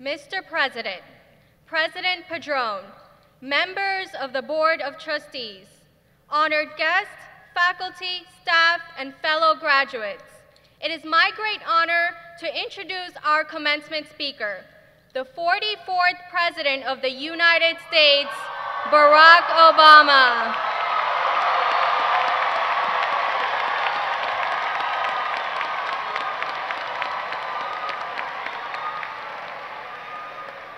Mr. President, President Padron, members of the Board of Trustees, honored guests, faculty, staff, and fellow graduates, it is my great honor to introduce our commencement speaker, the 44th President of the United States, Barack Obama.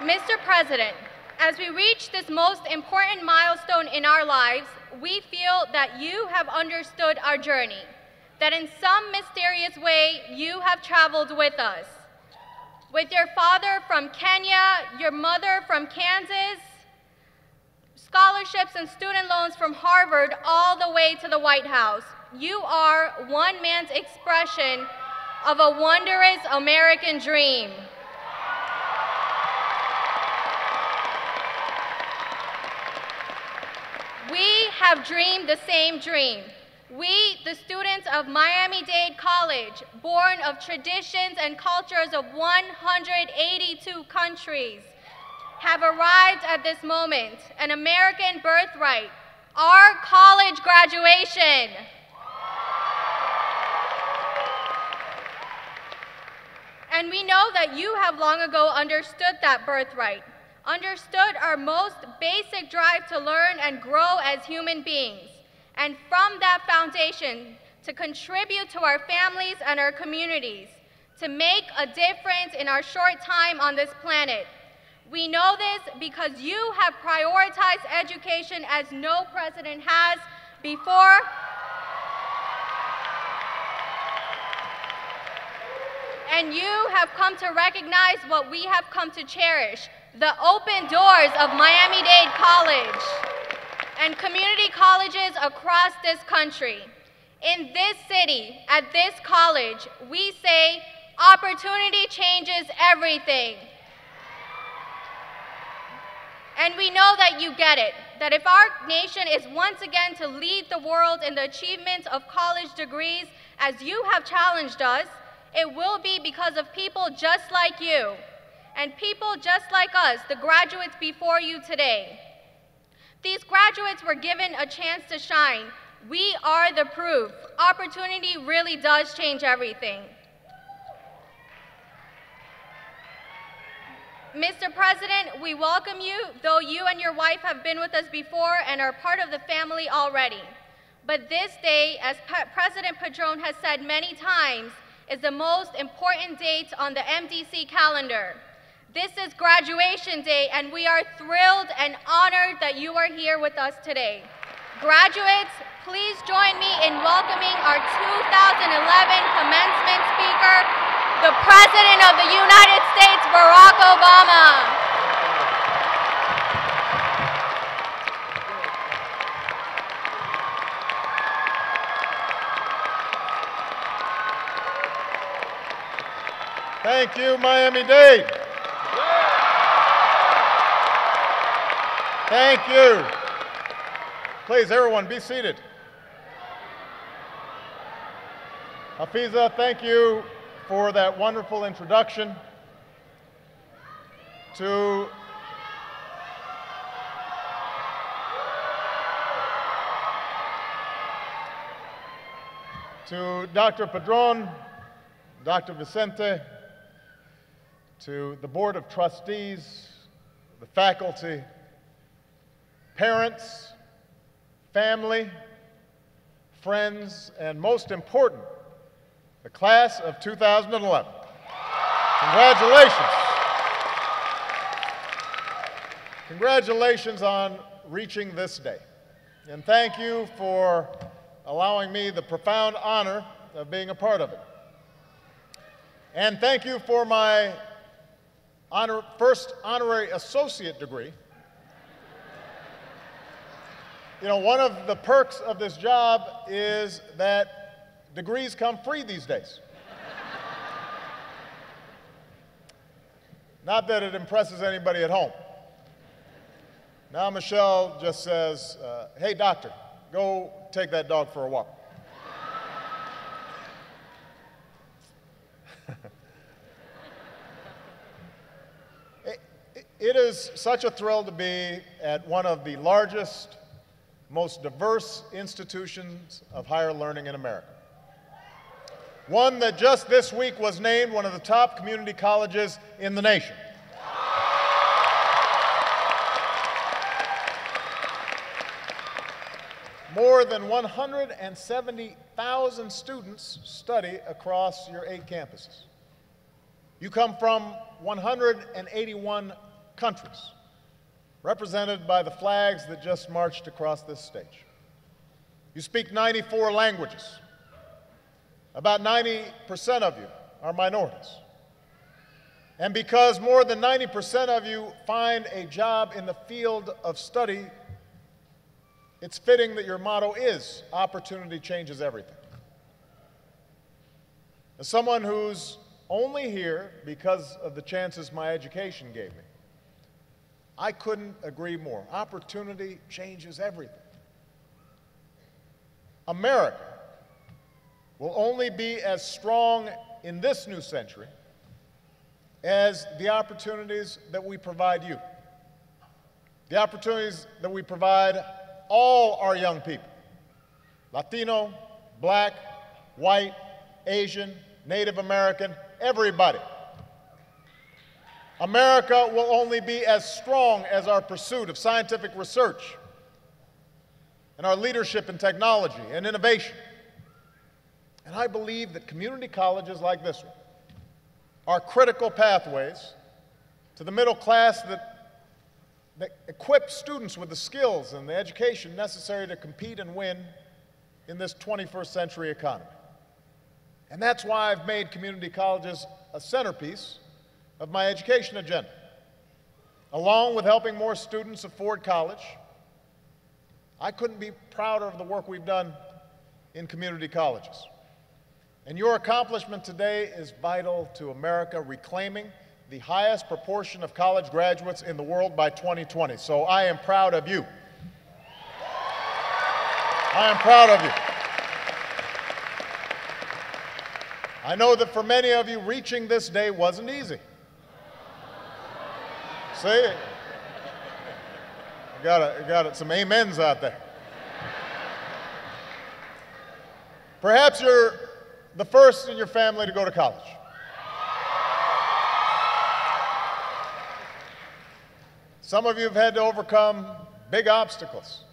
Mr. President, as we reach this most important milestone in our lives, we feel that you have understood our journey, that in some mysterious way you have traveled with us. With your father from Kenya, your mother from Kansas, scholarships and student loans from Harvard all the way to the White House, you are one man's expression of a wondrous American dream. We have dreamed the same dream. We, the students of Miami-Dade College, born of traditions and cultures of 182 countries, have arrived at this moment, an American birthright, our college graduation. And we know that you have long ago understood that birthright, understood our most basic drive to learn and grow as human beings, and from that foundation to contribute to our families and our communities, to make a difference in our short time on this planet. We know this because you have prioritized education as no president has before. And you have come to recognize what we have come to cherish, the open doors of Miami-Dade College and community colleges across this country. In this city, at this college, we say, opportunity changes everything. And we know that you get it, that if our nation is once again to lead the world in the achievements of college degrees, as you have challenged us, it will be because of people just like you, and people just like us, the graduates before you today. These graduates were given a chance to shine. We are the proof. Opportunity really does change everything. Mr. President, we welcome you, though you and your wife have been with us before and are part of the family already. But this day, as President Padron has said many times, is the most important date on the MDC calendar. This is graduation day, and we are thrilled and honored that you are here with us today. Graduates, please join me in welcoming our 2011 commencement speaker, the President of the United States, Barack Obama. Thank you, Miami-Dade. Thank you. Please, everyone, be seated. Hafiza, thank you for that wonderful introduction to Dr. Padron, Dr. Vicente, to the Board of Trustees, the faculty, parents, family, friends, and most important, the class of 2011. Congratulations. Congratulations on reaching this day. And thank you for allowing me the profound honor of being a part of it. And thank you for my first honorary associate degree. You know, one of the perks of this job is that degrees come free these days. Not that it impresses anybody at home. Now Michelle just says, hey doctor, go take that dog for a walk. It is such a thrill to be at one of the largest, most diverse institutions of higher learning in America. One that just this week was named one of the top community colleges in the nation. More than 170,000 students study across your 8 campuses. You come from 181 countries, represented by the flags that just marched across this stage. You speak 94 languages. About 90% of you are minorities. And because more than 90% of you find a job in the field of study, it's fitting that your motto is, opportunity changes everything. As someone who's only here because of the chances my education gave me, I couldn't agree more. Opportunity changes everything. America will only be as strong in this new century as the opportunities that we provide you. The opportunities that we provide all our young people, Latino, Black, white, Asian, Native American, everybody. America will only be as strong as our pursuit of scientific research and our leadership in technology and innovation. And I believe that community colleges like this one are critical pathways to the middle class that equip students with the skills and the education necessary to compete and win in this 21st century economy. And that's why I've made community colleges a centerpiece of my education agenda. Along with helping more students afford college, I couldn't be prouder of the work we've done in community colleges. And your accomplishment today is vital to America reclaiming the highest proportion of college graduates in the world by 2020. So I am proud of you. I am proud of you. I know that for many of you, reaching this day wasn't easy. See? You got some amens out there. Perhaps you're the first in your family to go to college. Some of you have had to overcome big obstacles,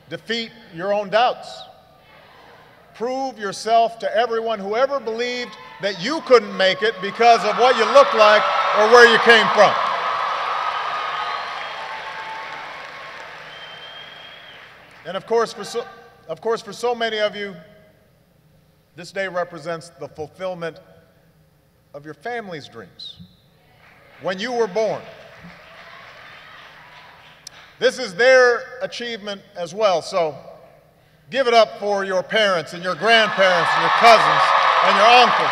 defeat your own doubts, prove yourself to everyone who ever believed that you couldn't make it because of what you looked like or where you came from. And of course, for so many of you, this day represents the fulfillment of your family's dreams. When you were born, this is their achievement as well, so give it up for your parents and your grandparents and your cousins and your uncles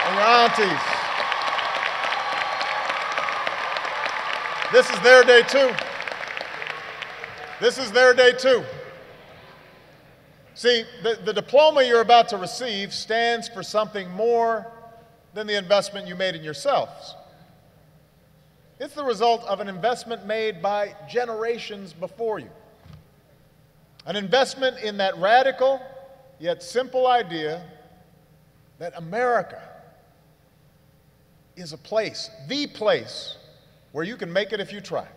and your aunties. This is their day too. This is their day too. See, the diploma you're about to receive stands for something more than the investment you made in yourselves. It's the result of an investment made by generations before you. An investment in that radical yet simple idea that America is a place, the place, where you can make it if you try.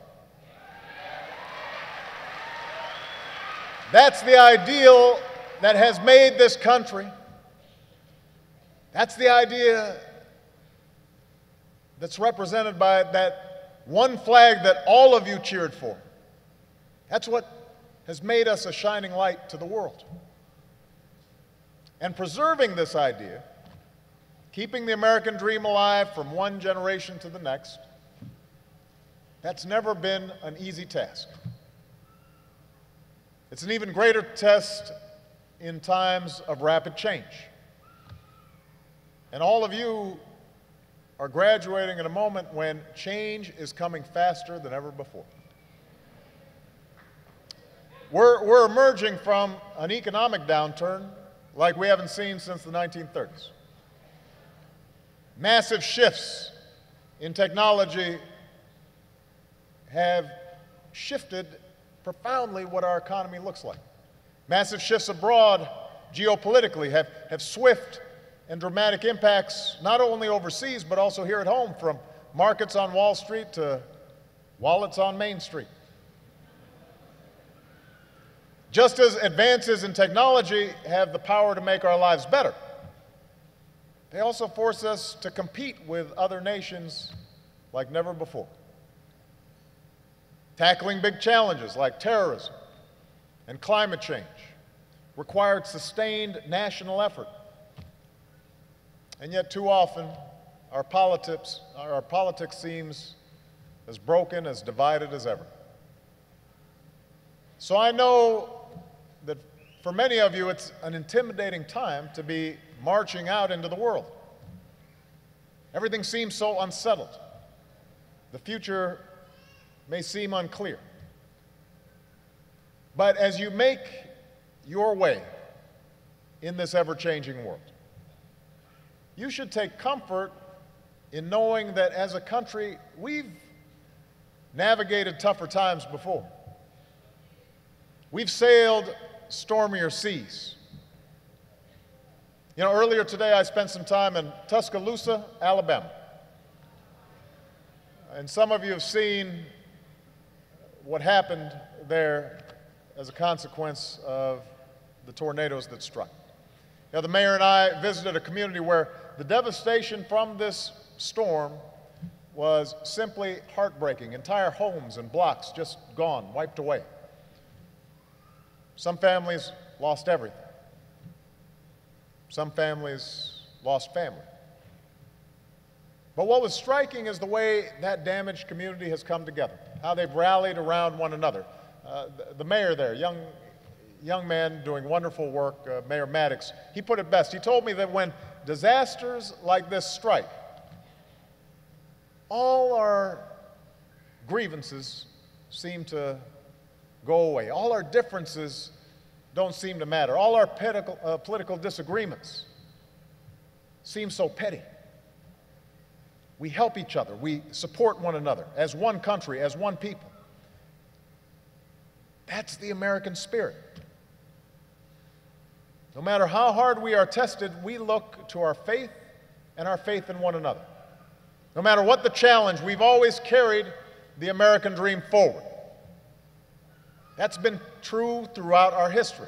That's the ideal that has made this country. That's the idea that's represented by that one flag that all of you cheered for. That's what has made us a shining light to the world. And preserving this idea, keeping the American dream alive from one generation to the next, that's never been an easy task. It's an even greater test in times of rapid change. And all of you are graduating at a moment when change is coming faster than ever before. We're emerging from an economic downturn like we haven't seen since the 1930s. Massive shifts in technology have shifted profoundly what our economy looks like. Massive shifts abroad geopolitically have swift and dramatic impacts not only overseas but also here at home, from markets on Wall Street to wallets on Main Street. Just as advances in technology have the power to make our lives better, they also force us to compete with other nations like never before. Tackling big challenges like terrorism and climate change required sustained national effort. And yet too often, our politics seems as broken, as divided as ever. So I know that for many of you, it's an intimidating time to be marching out into the world. Everything seems so unsettled. The future may seem unclear. But as you make your way in this ever-changing world, you should take comfort in knowing that as a country, we've navigated tougher times before. We've sailed stormier seas. You know, earlier today I spent some time in Tuscaloosa, Alabama. And some of you have seen what happened there as a consequence of the tornadoes that struck. You know, the mayor and I visited a community where the devastation from this storm was simply heartbreaking. Entire homes and blocks just gone, wiped away. Some families lost everything. Some families lost family. But what was striking is the way that damaged community has come together, how they've rallied around one another. The mayor there, young man doing wonderful work, Mayor Maddox, he put it best. He told me that when disasters like this strike, all our grievances seem to go away. All our differences don't seem to matter. All our political disagreements seem so petty. We help each other. We support one another as one country, as one people. That's the American spirit. No matter how hard we are tested, we look to our faith and our faith in one another. No matter what the challenge, we've always carried the American dream forward. That's been true throughout our history.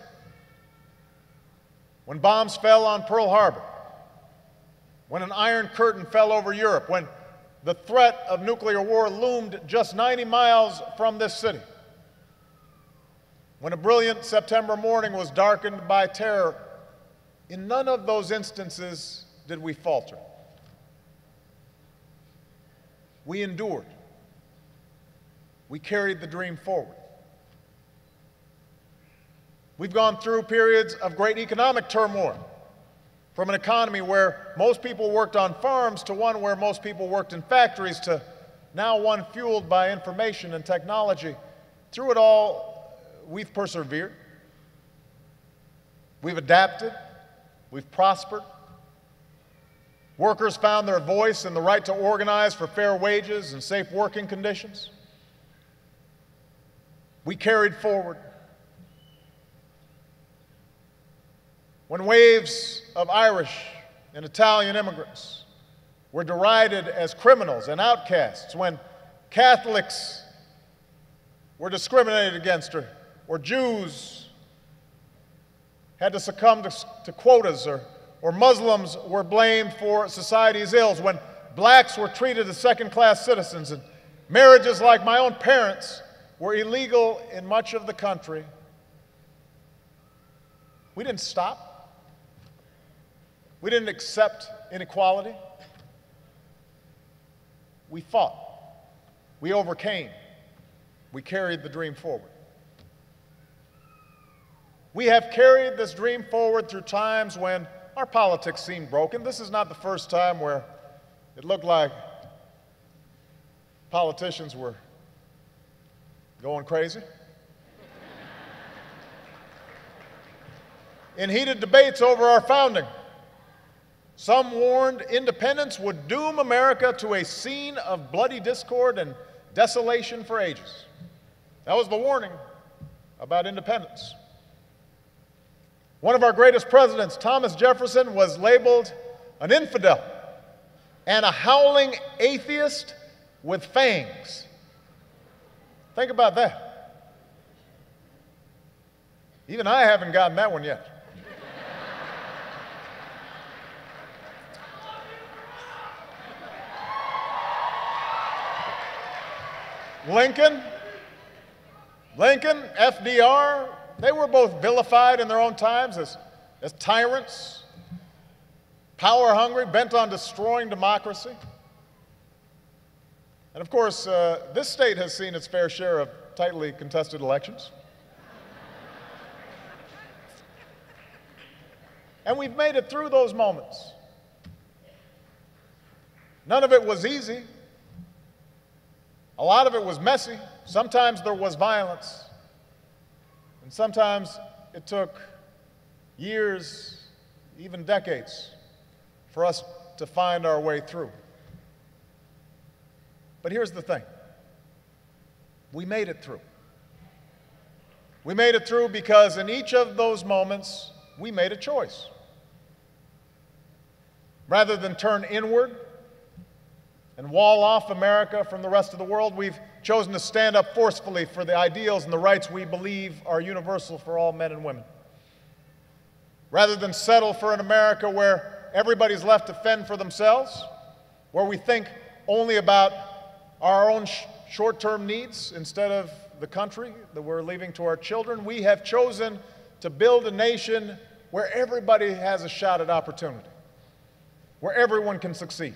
When bombs fell on Pearl Harbor, when an Iron Curtain fell over Europe, when the threat of nuclear war loomed just 90 miles from this city, when a brilliant September morning was darkened by terror, in none of those instances did we falter. We endured. We carried the dream forward. We've gone through periods of great economic turmoil, from an economy where most people worked on farms to one where most people worked in factories to now one fueled by information and technology. Through it all, we've persevered. We've adapted. We've prospered. Workers found their voice and the right to organize for fair wages and safe working conditions. We carried forward. When waves of Irish and Italian immigrants were derided as criminals and outcasts, when Catholics were discriminated against, or Jews had to succumb to quotas, or Muslims were blamed for society's ills, when blacks were treated as second-class citizens, and marriages like my own parents were illegal in much of the country, we didn't stop. We didn't accept inequality. We fought. We overcame. We carried the dream forward. We have carried this dream forward through times when our politics seemed broken. This is not the first time where it looked like politicians were going crazy. In heated debates over our founding, some warned independence would doom America to a scene of bloody discord and desolation for ages. That was the warning about independence. One of our greatest presidents, Thomas Jefferson, was labeled an infidel and a howling atheist with fangs. Think about that. Even I haven't gotten that one yet. Lincoln, FDR, they were both vilified in their own times as tyrants, power-hungry, bent on destroying democracy. And of course, this state has seen its fair share of tightly contested elections. And we've made it through those moments. None of it was easy. A lot of it was messy. Sometimes there was violence. And sometimes it took years, even decades, for us to find our way through. But here's the thing. We made it through. We made it through because in each of those moments, we made a choice. Rather than turn inward and wall off America from the rest of the world, we've chosen to stand up forcefully for the ideals and the rights we believe are universal for all men and women. Rather than settle for an America where everybody's left to fend for themselves, where we think only about our own short-term needs instead of the country that we're leaving to our children, we have chosen to build a nation where everybody has a shot at opportunity, where everyone can succeed.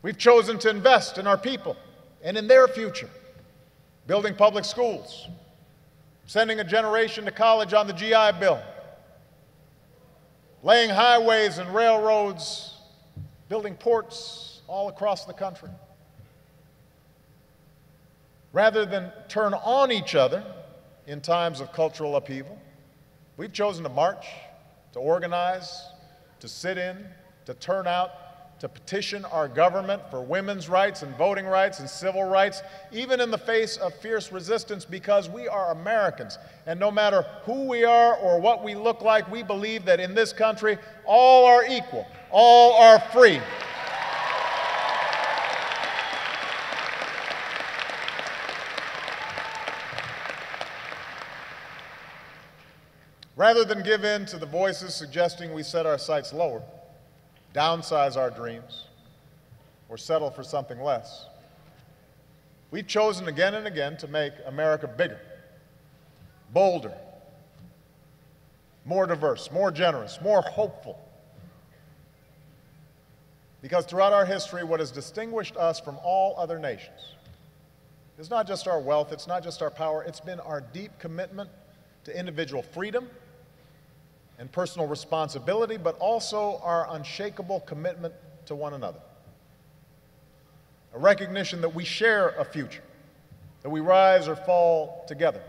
We've chosen to invest in our people and in their future, building public schools, sending a generation to college on the GI Bill, laying highways and railroads, building ports all across the country. Rather than turn on each other in times of cultural upheaval, we've chosen to march, to organize, to sit in, to turn out, to petition our government for women's rights and voting rights and civil rights, even in the face of fierce resistance, because we are Americans. And no matter who we are or what we look like, we believe that in this country, all are equal, all are free. Rather than give in to the voices suggesting we set our sights lower, downsize our dreams, or settle for something less, we've chosen again and again to make America bigger, bolder, more diverse, more generous, more hopeful. Because throughout our history, what has distinguished us from all other nations is not just our wealth, it's not just our power, it's been our deep commitment to individual freedom and personal responsibility, but also our unshakable commitment to one another. A recognition that we share a future, that we rise or fall together,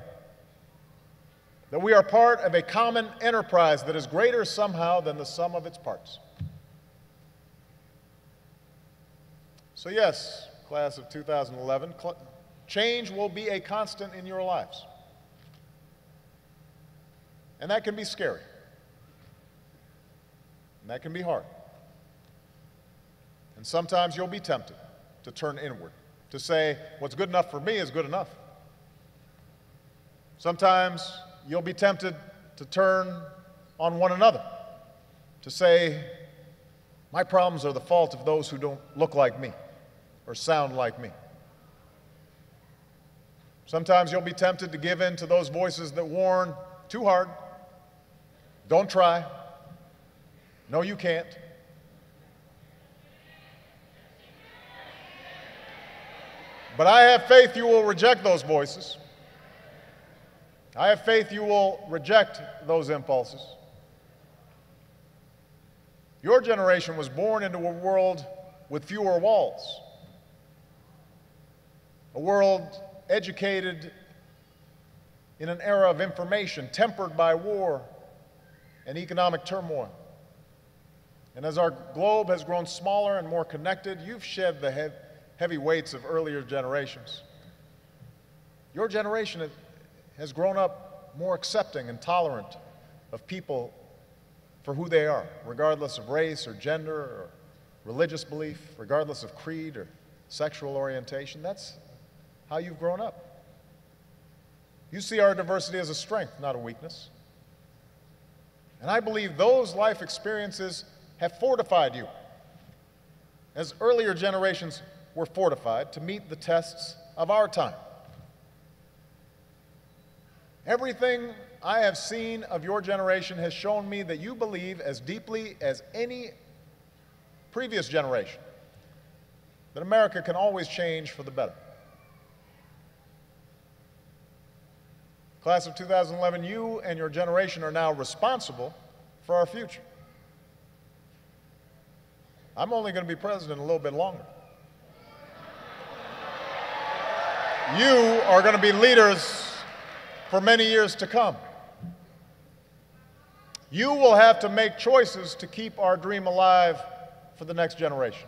that we are part of a common enterprise that is greater somehow than the sum of its parts. So yes, class of 2011, change will be a constant in your lives. And that can be scary. And that can be hard. And sometimes you'll be tempted to turn inward, to say, what's good enough for me is good enough. Sometimes you'll be tempted to turn on one another, to say, my problems are the fault of those who don't look like me or sound like me. Sometimes you'll be tempted to give in to those voices that warn too hard, don't try, no, you can't. But I have faith you will reject those voices. I have faith you will reject those impulses. Your generation was born into a world with fewer walls, a world educated in an era of information tempered by war and economic turmoil. And as our globe has grown smaller and more connected, you've shed the heavy weights of earlier generations. Your generation has grown up more accepting and tolerant of people for who they are, regardless of race or gender or religious belief, regardless of creed or sexual orientation. That's how you've grown up. You see our diversity as a strength, not a weakness. And I believe those life experiences have fortified you, as earlier generations were fortified to meet the tests of our time. Everything I have seen of your generation has shown me that you believe as deeply as any previous generation that America can always change for the better. Class of 2011, you and your generation are now responsible for our future. I'm only going to be president a little bit longer. You are going to be leaders for many years to come. You will have to make choices to keep our dream alive for the next generation.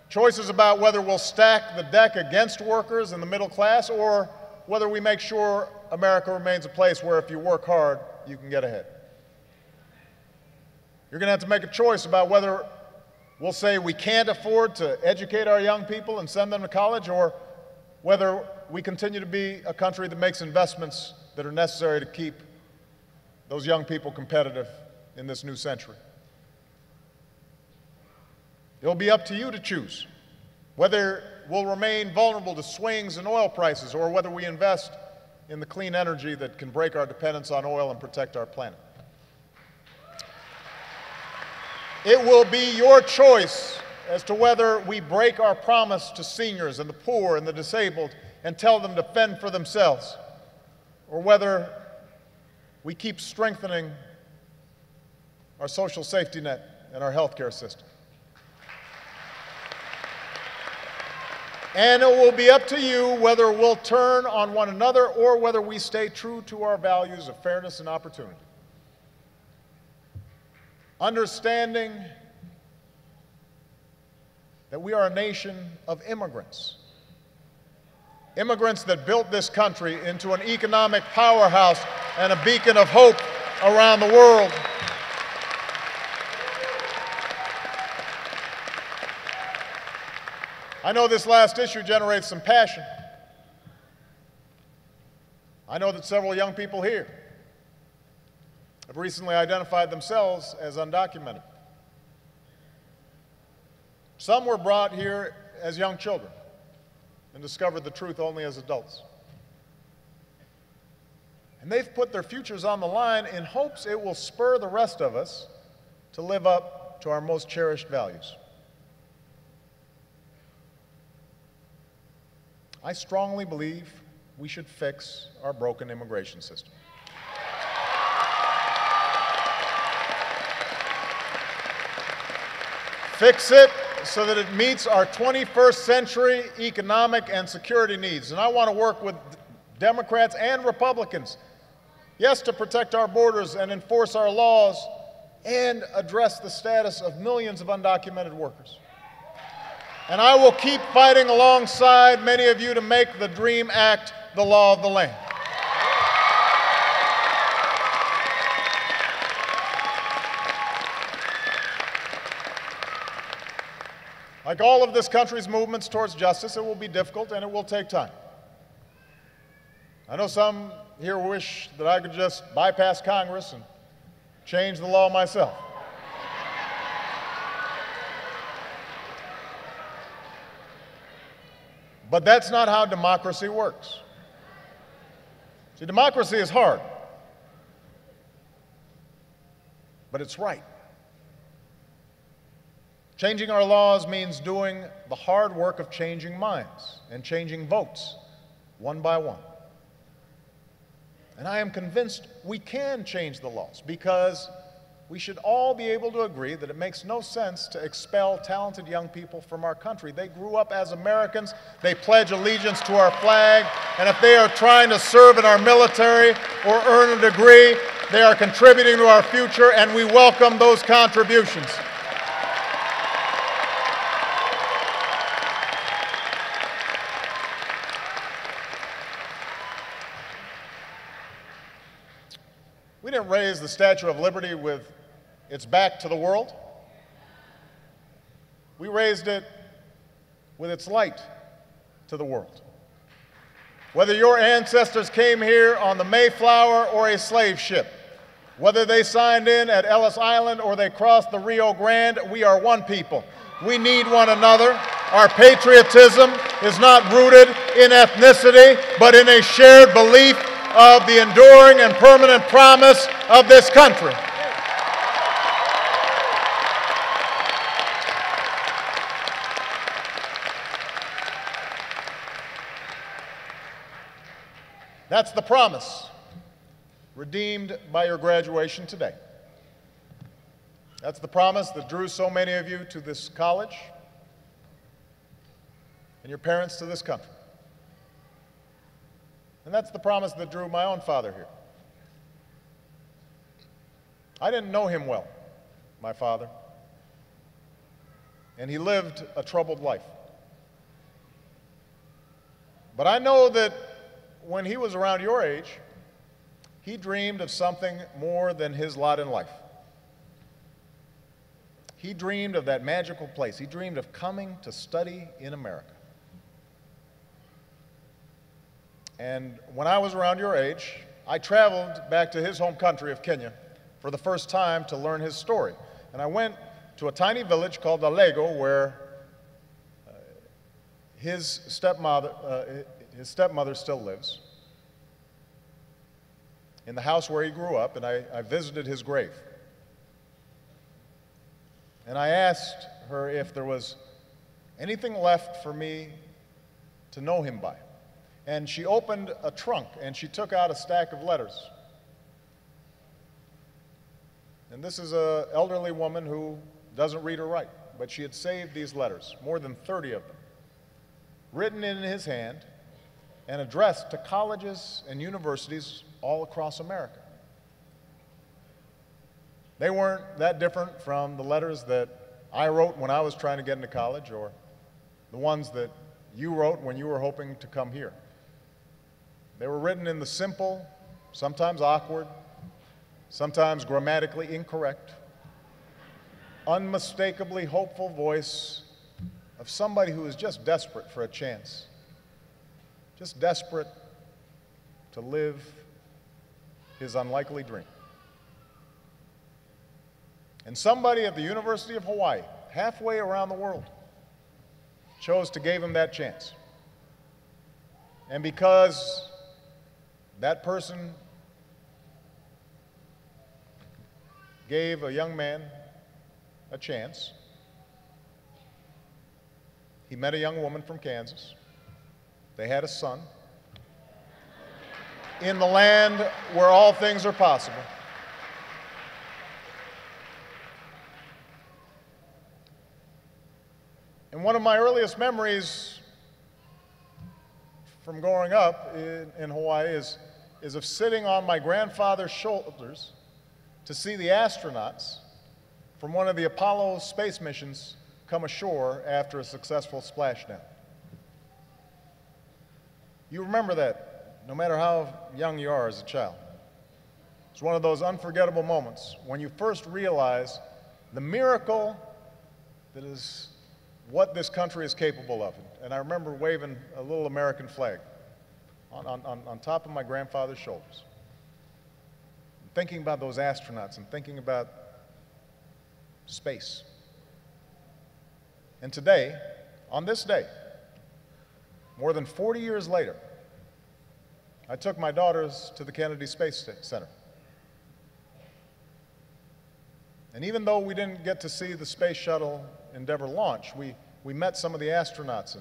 Choices about whether we'll stack the deck against workers and the middle class, or whether we make sure America remains a place where if you work hard, you can get ahead. You're going to have to make a choice about whether we'll say we can't afford to educate our young people and send them to college, or whether we continue to be a country that makes investments that are necessary to keep those young people competitive in this new century. It'll be up to you to choose whether we'll remain vulnerable to swings in oil prices, or whether we invest in the clean energy that can break our dependence on oil and protect our planet. It will be your choice as to whether we break our promise to seniors and the poor and the disabled and tell them to fend for themselves, or whether we keep strengthening our social safety net and our healthcare system. And it will be up to you whether we'll turn on one another or whether we stay true to our values of fairness and opportunity. Understanding that we are a nation of immigrants. Immigrants that built this country into an economic powerhouse and a beacon of hope around the world. I know this last issue generates some passion. I know that several young people here have recently identified themselves as undocumented. Some were brought here as young children and discovered the truth only as adults. And they've put their futures on the line in hopes it will spur the rest of us to live up to our most cherished values. I strongly believe we should fix our broken immigration system. Fix it so that it meets our 21st century economic and security needs. And I want to work with Democrats and Republicans, yes, to protect our borders and enforce our laws and address the status of millions of undocumented workers. And I will keep fighting alongside many of you to make the DREAM Act the law of the land. Like all of this country's movements towards justice, it will be difficult and it will take time. I know some here wish that I could just bypass Congress and change the law myself. But that's not how democracy works. See, democracy is hard, but it's right. Changing our laws means doing the hard work of changing minds and changing votes one by one. And I am convinced we can change the laws, because we should all be able to agree that it makes no sense to expel talented young people from our country. They grew up as Americans, they pledge allegiance to our flag, and if they are trying to serve in our military or earn a degree, they are contributing to our future, and we welcome those contributions. didn't raise the Statue of Liberty with its back to the world. We raised it with its light to the world. Whether your ancestors came here on the Mayflower or a slave ship, whether they signed in at Ellis Island or they crossed the Rio Grande, we are one people. We need one another. Our patriotism is not rooted in ethnicity, but in a shared belief of the enduring and permanent promise of this country. That's the promise redeemed by your graduation today. That's the promise that drew so many of you to this college and your parents to this country. And that's the promise that drew my own father here. I didn't know him well, my father, and he lived a troubled life. But I know that when he was around your age, he dreamed of something more than his lot in life. He dreamed of that magical place. He dreamed of coming to study in America. And when I was around your age, I traveled back to his home country of Kenya for the first time to learn his story. And I went to a tiny village called Alego where his stepmother still lives, in the house where he grew up, and I visited his grave. And I asked her if there was anything left for me to know him by. And she opened a trunk and she took out a stack of letters. And this is an elderly woman who doesn't read or write, but she had saved these letters, more than 30 of them, written in his hand and addressed to colleges and universities all across America. They weren't that different from the letters that I wrote when I was trying to get into college or the ones that you wrote when you were hoping to come here. They were written in the simple, sometimes awkward, sometimes grammatically incorrect, unmistakably hopeful voice of somebody who is just desperate for a chance, just desperate to live his unlikely dream. And somebody at the University of Hawaii, halfway around the world, chose to give him that chance. And because that person gave a young man a chance, he met a young woman from Kansas. They had a son in the land where all things are possible. And one of my earliest memories from growing up in Hawaii is of sitting on my grandfather's shoulders to see the astronauts from one of the Apollo space missions come ashore after a successful splashdown. You remember that, no matter how young you are as a child. It's one of those unforgettable moments when you first realize the miracle that is what this country is capable of. And I remember waving a little American flag on top of my grandfather's shoulders, thinking about those astronauts and thinking about space. And today, on this day, more than 40 years later, I took my daughters to the Kennedy Space Center. And even though we didn't get to see the Space Shuttle Endeavour launch, we met some of the astronauts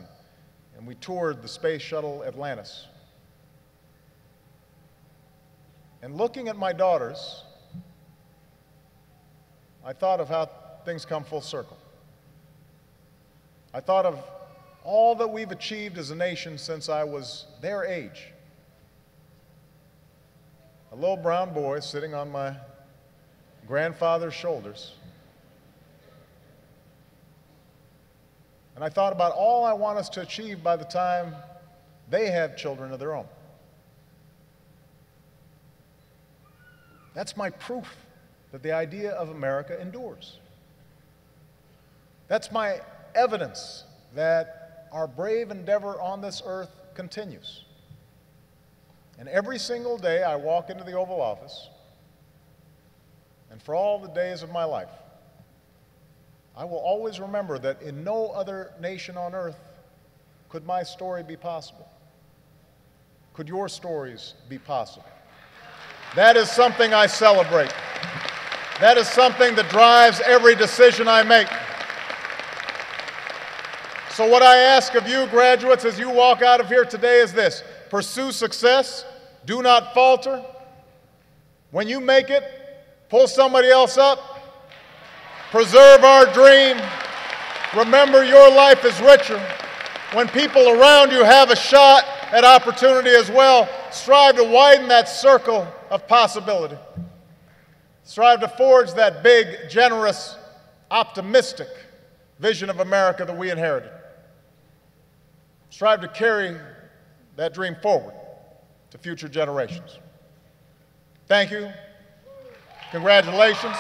and we toured the Space Shuttle Atlantis. And looking at my daughters, I thought of how things come full circle. I thought of all that we've achieved as a nation since I was their age. A little brown boy sitting on my grandfather's shoulders. And I thought about all I want us to achieve by the time they have children of their own. That's my proof that the idea of America endures. That's my evidence that our brave endeavor on this earth continues. And every single day I walk into the Oval Office, and for all the days of my life, I will always remember that in no other nation on earth could my story be possible. Could your stories be possible? That is something I celebrate. That is something that drives every decision I make. So what I ask of you, graduates, as you walk out of here today is this: pursue success, do not falter. When you make it, pull somebody else up, preserve our dream. Remember, your life is richer when people around you have a shot at opportunity as well. Strive to widen that circle of possibility. Strive to forge that big, generous, optimistic vision of America that we inherited. Strive to carry that dream forward to future generations. Thank you. Congratulations.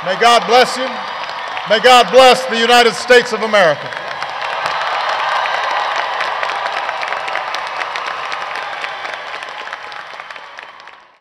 May God bless you. May God bless the United States of America.